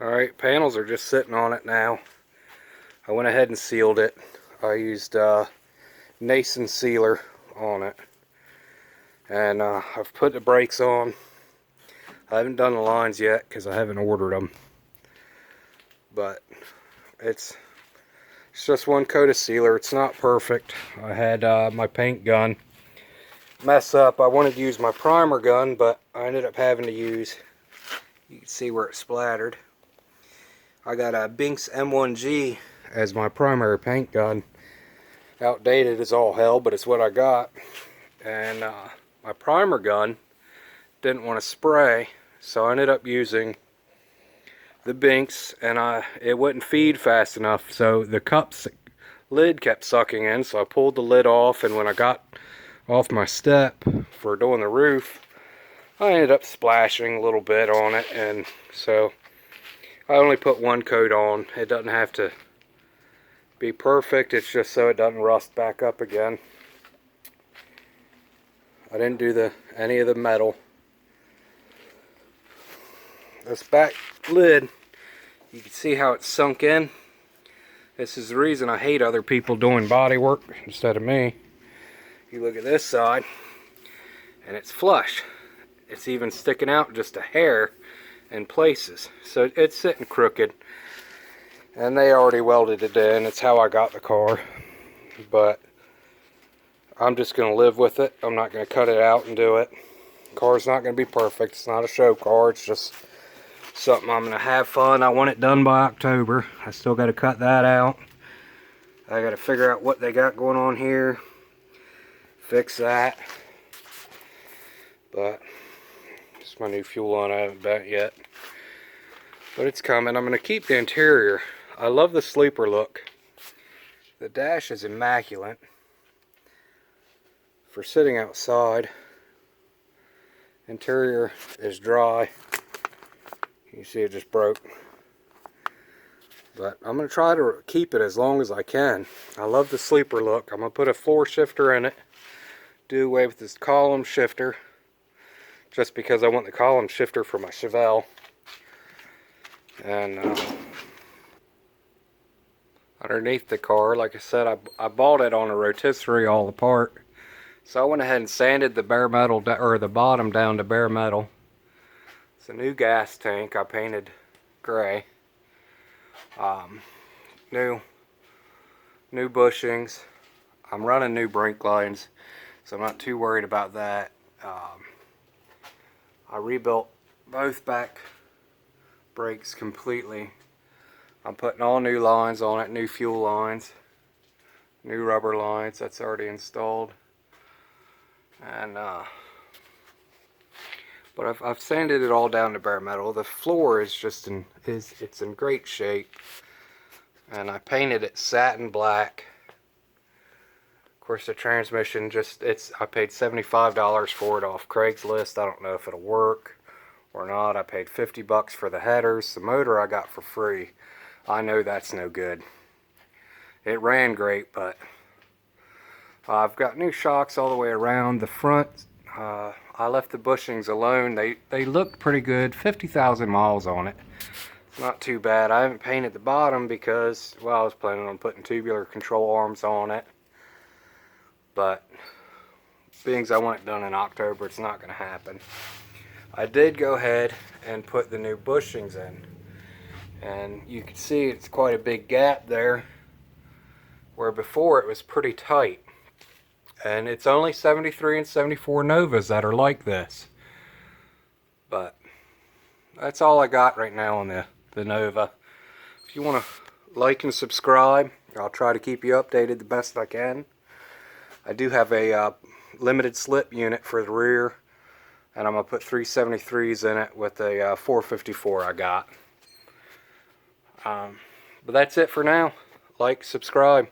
Alright, panels are just sitting on it now. I went ahead and sealed it. I used Nason sealer on it. And I've put the brakes on. I haven't done the lines yet because I haven't ordered them. But it's just one coat of sealer. It's not perfect. I had my paint gun mess up. I wanted to use my primer gun, but I ended up having to use, you can see where it splattered. I got a Binks M1G as my primary paint gun. Outdated as all hell, but it's what I got. And my primer gun didn't want to spray, so I ended up using the Binks, and it wouldn't feed fast enough, so the cup's lid kept sucking in, so I pulled the lid off, and when I got off my step for doing the roof, I ended up splashing a little bit on it, and so I only put one coat on. It doesn't have to be perfect, it's just so it doesn't rust back up again. I didn't do any of the metal. This back lid, you can see how it's sunk in. This is the reason I hate other people doing body work instead of me. You look at this side, and it's flush. It's even sticking out just a hair in places. So it's sitting crooked. And they already welded it in. It's how I got the car. But I'm just going to live with it. I'm not going to cut it out and do it. The car's not going to be perfect. It's not a show car. It's just something I'm going to have fun. I want it done by October. I still got to cut that out. I got to figure out what they got going on here. Fix that. But it's my new fuel line. I haven't bent yet. But it's coming. I'm going to keep the interior. I love the sleeper look. The dash is immaculate for sitting outside. Interior is dry. You see it just broke. But I'm going to try to keep it as long as I can. I love the sleeper look. I'm going to put a floor shifter in it. Do away with this column shifter. Just because I want the column shifter for my Chevelle. And underneath the car, like I said, I bought it on a rotisserie all apart. So I went ahead and sanded the bare metal, or the bottom down to bare metal. It's a new gas tank I painted gray. New bushings. I'm running new brake lines, so I'm not too worried about that. I rebuilt both back brakes completely. I'm putting all new lines on it, new fuel lines, new rubber lines, that's already installed. And but I've sanded it all down to bare metal. The floor is just it's in great shape. And I painted it satin black. Of course, the transmission I paid $75 for it off Craigslist. I don't know if it'll work or not. I paid 50 bucks for the headers. The motor I got for free. I know that's no good. It ran great, but I've got new shocks all the way around. The front, I left the bushings alone. They looked pretty good. 50,000 miles on it. It's not too bad. I haven't painted the bottom because, well, I was planning on putting tubular control arms on it. But being as I want it done in October, it's not going to happen. I did go ahead and put the new bushings in. And you can see it's quite a big gap there, where before it was pretty tight. And it's only 73 and 74 Novas that are like this. But that's all I got right now on the Nova. If you want to like and subscribe, I'll try to keep you updated the best I can. I do have a limited slip unit for the rear, and I'm going to put 373s in it with a 454 I got. But that's it for now. Like, subscribe.